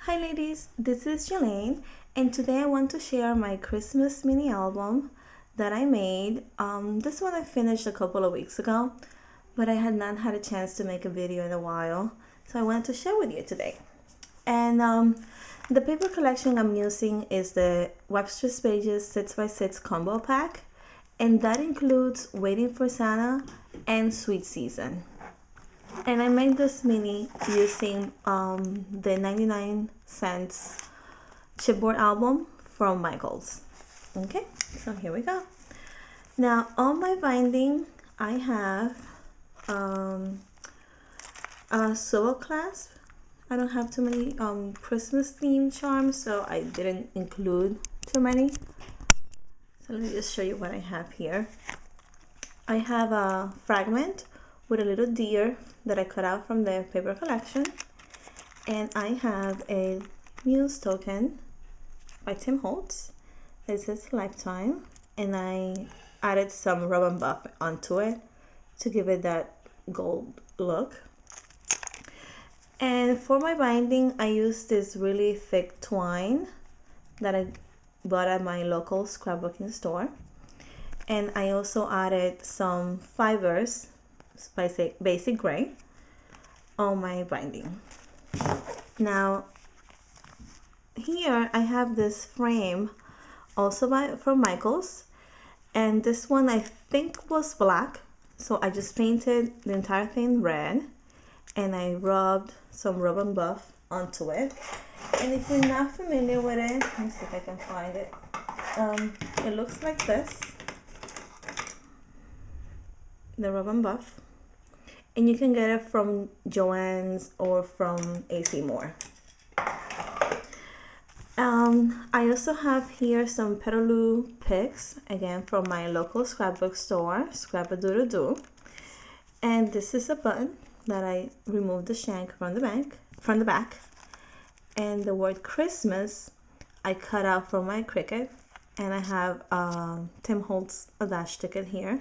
Hi ladies, this is Jelaine and today I want to share my Christmas mini album that I made. This one I finished a couple of weeks ago, but I had not had a chance to make a video in a while, so I wanted to share with you today. And the paper collection I'm using is the Webster Pages 6x6 combo pack, and that includes Waiting for Santa and Sweet Season. And I made this mini using the 99 cents chipboard album from Michaels. Okay, so here we go. Now on my binding I have a sewell clasp. I don't have too many Christmas themed charms, so I didn't include too many. So let me just show you what I have here. I have a fragment with a little deer that I cut out from the paper collection, and I have a Muse token by Tim Holtz. It says Lifetime, and I added some rub and buff onto it to give it that gold look. And for my binding I used this really thick twine that I bought at my local scrapbooking store, and I also added some fibers, basic gray, on my binding. Now here I have this frame also from Michaels, and this one I think was black, so I just painted the entire thing red and I rubbed some rub and buff onto it. And if you're not familiar with it, let me see if I can find it. It looks like this, the rub and buff, and you can get it from Joann's or from AC Moore. I also have here some Petaloo picks, again from my local scrapbook store, Scrap-A-Doo-Doo-Doo. And this is a button that I removed the shank from the back, and the word Christmas I cut out from my Cricut, and I have Tim Holtz dash ticket here.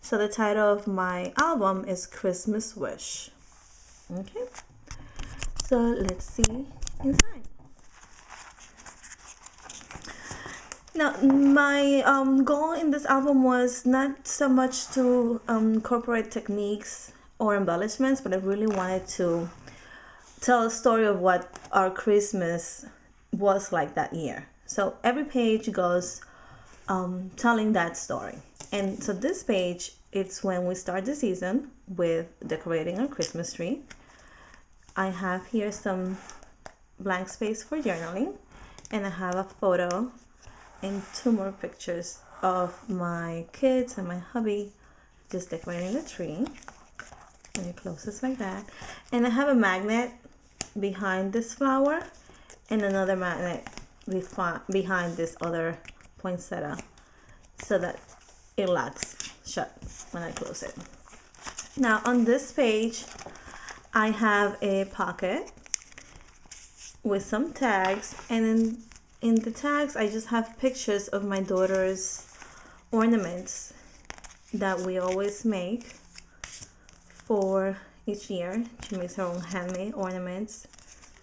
So the title of my album is Christmas Wish. Okay, so let's see inside. Now my goal in this album was not so much to incorporate techniques or embellishments, but I really wanted to tell a story of what our Christmas was like that year. So every page goes telling that story. And so this page, it's when we start the season with decorating our Christmas tree. I have here some blank space for journaling, and I have a photo and two more pictures of my kids and my hubby just decorating the tree. And it closes like that. And I have a magnet behind this flower and another magnet behind this other poinsettia, so that it locks shut when I close it. Now on this page I have a pocket with some tags, and in the tags I just have pictures of my daughter's ornaments that we always make for each year. She makes her own handmade ornaments,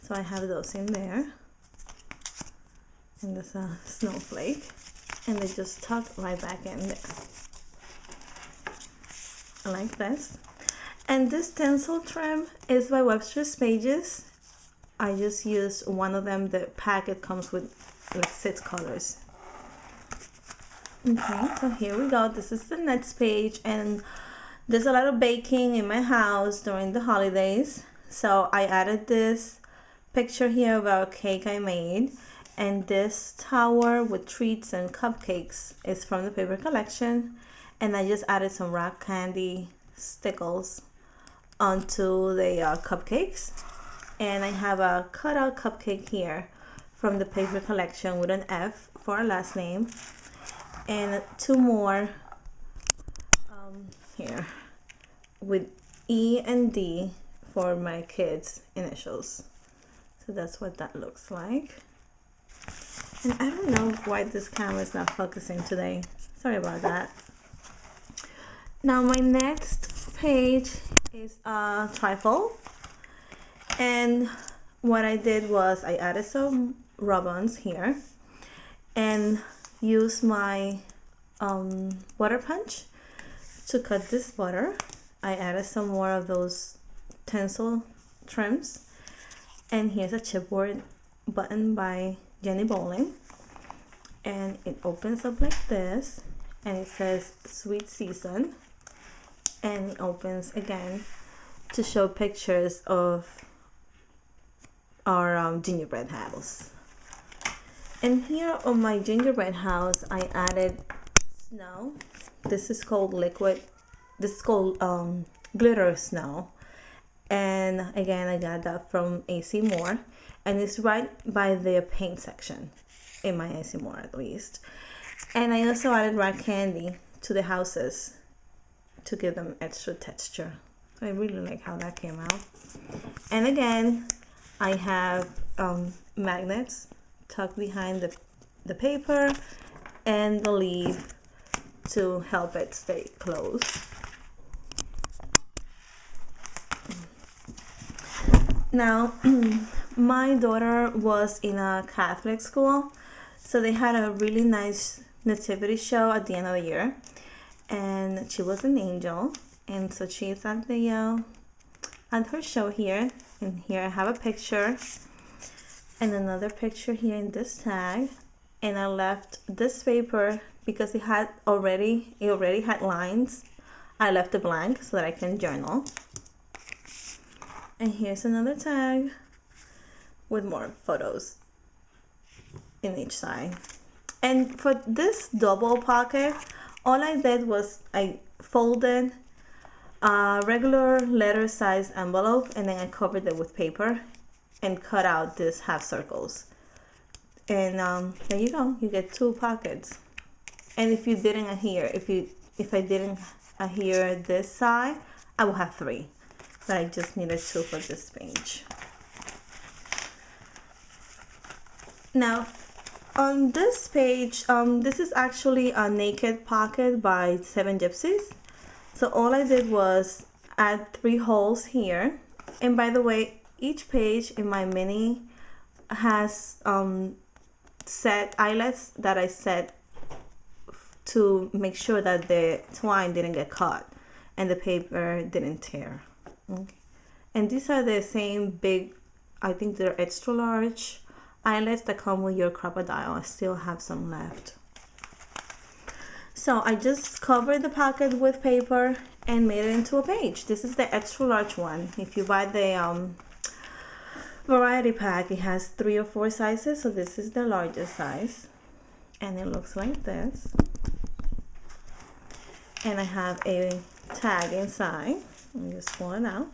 so I have those in there. And there's a snowflake, and they just tuck right back in there like this. And this stencil trim is by Webster's Pages. I just used one of them. The packet comes with like 6 colors. Okay, so here we go. This is the next page, and there's a lot of baking in my house during the holidays, so I added this picture here about a cake I made, and this tower with treats and cupcakes is from the paper collection, and I just added some rock candy stickles onto the cupcakes. And I have a cutout cupcake here from the paper collection with an F for our last name, and 2 more here with E and D for my kids' initials. So that's what that looks like. And I don't know why this camera is not focusing today. Sorry about that. Now my next page is a trifle, and what I did was I added some rub-ons here and used my butter punch to cut this butter. I added some more of those tinsel trims, and here's a chipboard button by Jenny Bowling, and it opens up like this, and it says sweet season, and it opens again to show pictures of our gingerbread house. And here on my gingerbread house I added snow. This is called liquid, this is called glitter snow, and again I got that from AC Moore, and it's right by the paint section in my AC Moore at least. And I also added rock candy to the houses to give them extra texture. I really like how that came out. And again I have magnets tucked behind the paper and the lead to help it stay closed. Now, my daughter was in a Catholic school, so they had a really nice nativity show at the end of the year, and she was an angel, and so she's at the at her show here, and here I have a picture and another picture here in this tag, and I left this paper because it already had lines. I left it blank so that I can journal. And here's another tag with more photos in each side. And for this double pocket, all I did was I folded a regular letter size envelope, and then I covered it with paper and cut out these half circles. And there you go, you get 2 pockets. And if you didn't adhere, if I didn't adhere this side, I will have 3. But I just needed 2 for this page. Now, on this page, this is actually a naked pocket by 7 Gypsies. So all I did was add 3 holes here. And by the way, each page in my mini has set eyelets that I set to make sure that the twine didn't get caught and the paper didn't tear. Okay. And these are the same big, I think they're extra large eyelets that come with your crocodile. I still have some left. So I just covered the pocket with paper and made it into a page. This is the extra large one. If you buy the variety pack, it has 3 or 4 sizes, so this is the largest size, and it looks like this. And I have a tag inside. Let me just pull it out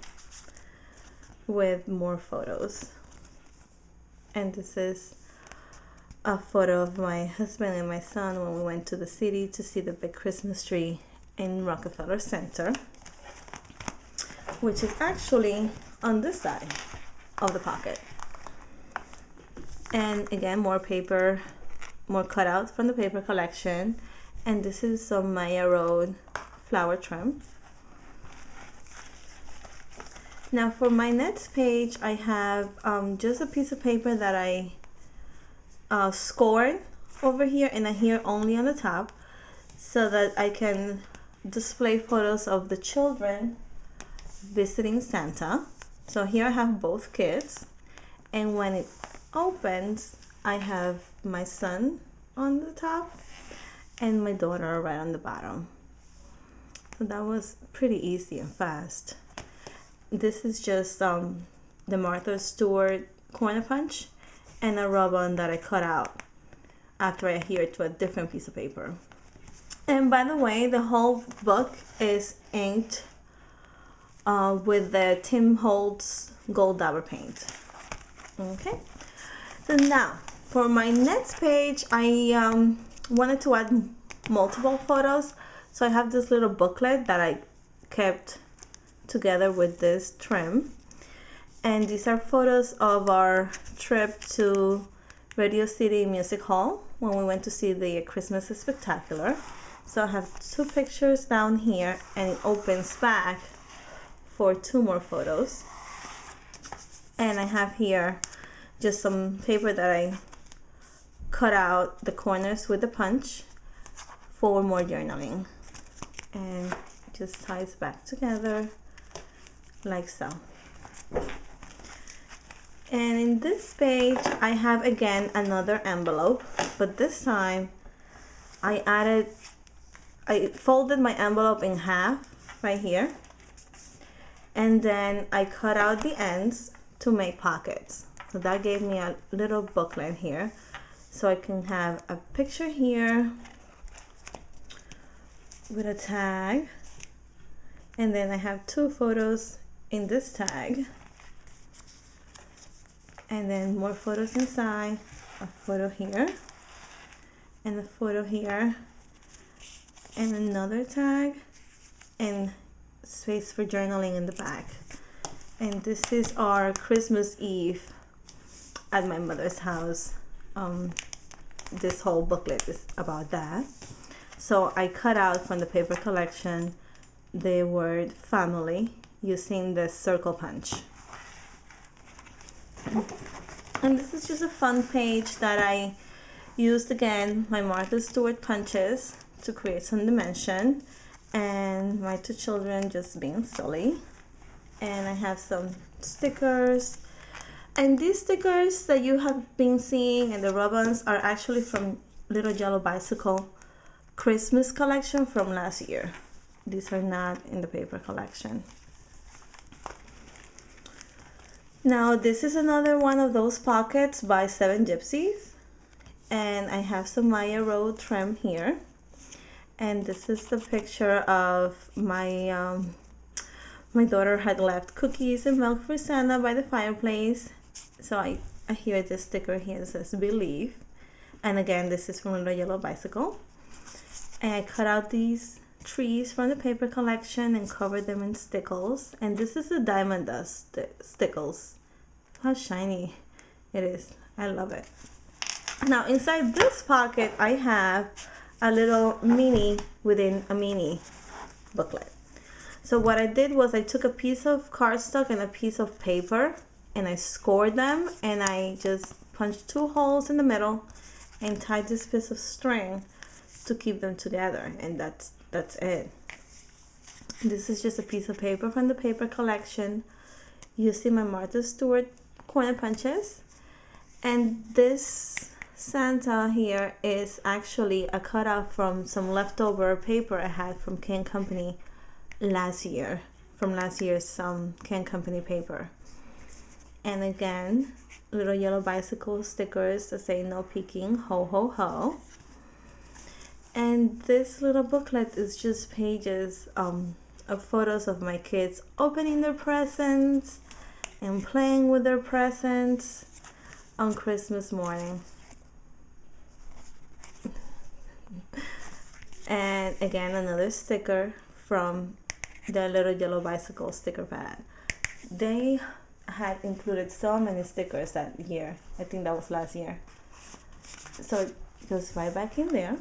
with more photos. And this is a photo of my husband and my son when we went to the city to see the big Christmas tree in Rockefeller Center, which is actually on this side of the pocket. And again, more paper, more cutouts from the paper collection. And this is some Maya Road flower trim. Now for my next page, I have just a piece of paper that I scored over here and adhere only on the top so that I can display photos of the children visiting Santa. So here I have both kids, and when it opens, I have my son on the top and my daughter right on the bottom. So that was pretty easy and fast. This is just the Martha Stewart corner punch and a rub-on that I cut out after I adhered to a different piece of paper. And by the way, the whole book is inked with the Tim Holtz Gold Dabber paint. Okay, so now for my next page, I wanted to add multiple photos. So I have this little booklet that I kept together with this trim, and these are photos of our trip to Radio City Music Hall when we went to see the Christmas Spectacular. So I have 2 pictures down here, and it opens back for 2 more photos. And I have here just some paper that I cut out the corners with the punch for more journaling. And just ties back together like so. And in this page I have again another envelope, but this time I folded my envelope in half right here, and then I cut out the ends to make pockets. So that gave me a little booklet here, so I can have a picture here with a tag, and then I have 2 photos in this tag, and then more photos inside, a photo here and a photo here, and another tag, and space for journaling in the back. And this is our Christmas Eve at my mother's house. This whole booklet is about that. So I cut out from the paper collection the word family using the circle punch. And this is just a fun page that I used again my Martha Stewart punches to create some dimension, and my 2 children just being silly. And I have some stickers, and these stickers that you have been seeing and the ribbons are actually from Little Yellow Bicycle Christmas collection from last year. These are not in the paper collection. Now this is another one of those pockets by 7 Gypsies, and I have some Maya Road trim here, and this is the picture of my my daughter had left cookies and milk for Santa by the fireplace. So I hear this sticker here that says believe, and again this is from Little Yellow Bicycle. And I cut out these trees from the paper collection and covered them in stickles, and this is the diamond dust stickles. How shiny it is. I love it. Now inside this pocket I have a little mini within a mini booklet. So what I did was I took a piece of cardstock and a piece of paper, and I scored them, and I just punched 2 holes in the middle and tied this piece of string to keep them together, and that's it. This is just a piece of paper from the paper collection using my Martha Stewart corner punches. And this Santa here is actually a cutout from some leftover paper I had from Can Company last year, from last year's Can Company paper. And again, Little Yellow Bicycle stickers that say no peeking, ho ho ho. And this little booklet is just pages of photos of my kids opening their presents and playing with their presents on Christmas morning. And again, another sticker from the Little Yellow Bicycle sticker pad. They had included so many stickers that year. I think that was last year. So it goes right back in there.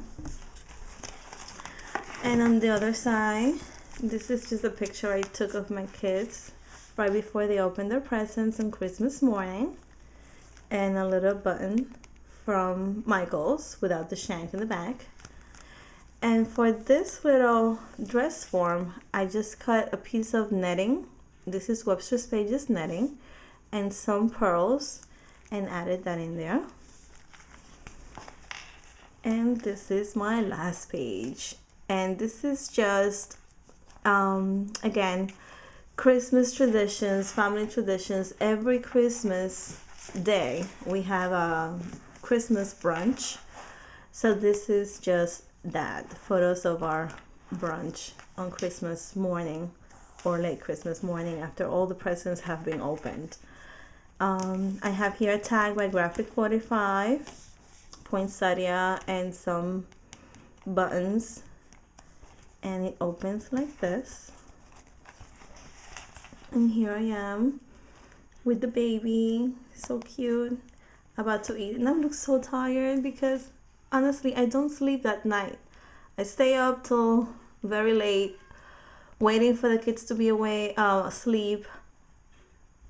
And on the other side, this is just a picture I took of my kids right before they opened their presents on Christmas morning, and a little button from Michael's without the shank in the back. And for this little dress form, I just cut a piece of netting. This is Webster's Pages netting, and some pearls, and added that in there. And this is my last page. And this is just, again, Christmas traditions, family traditions. Every Christmas day, we have a Christmas brunch. So this is just that, photos of our brunch on Christmas morning or late Christmas morning after all the presents have been opened. I have here a tag by Graphic 45, poinsettia, and some buttons, and it opens like this. And here I am with the baby, so cute, about to eat. And I look so tired because honestly I don't sleep that night. I stay up till very late waiting for the kids to be away, asleep,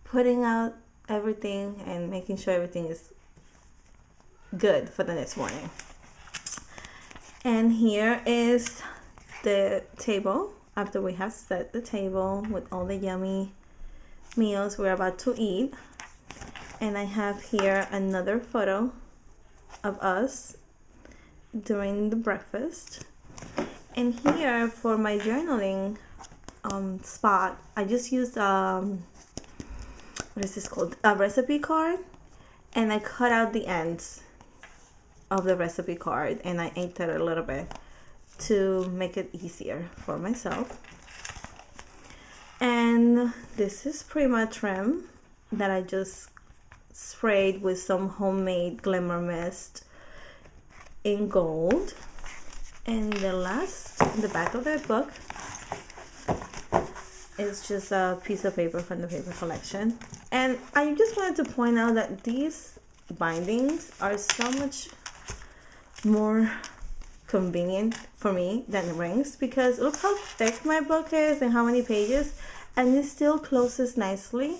putting out everything and making sure everything is good for the next morning. And here is the table after we have set the table with all the yummy meals we're about to eat. And I have here another photo of us during the breakfast. And here for my journaling spot, I just used what is this called, a recipe card, and I cut out the ends of the recipe card and I inked it a little bit to make it easier for myself. And this is Prima trim that I just sprayed with some homemade glimmer mist in gold. And the back of the book is just a piece of paper from the paper collection. And I just wanted to point out that these bindings are so much more convenient for me than rings, because look how thick my book is and how many pages, and it still closes nicely.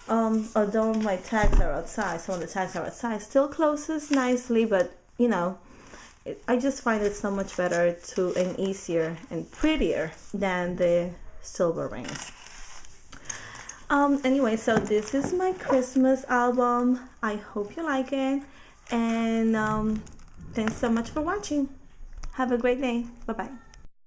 Although my tags are outside, some of the tags are outside, still closes nicely, but you know, I just find it so much better and easier and prettier than the silver rings. Anyway, so this is my Christmas album. I hope you like it, and thanks so much for watching. Have a great day. Bye bye.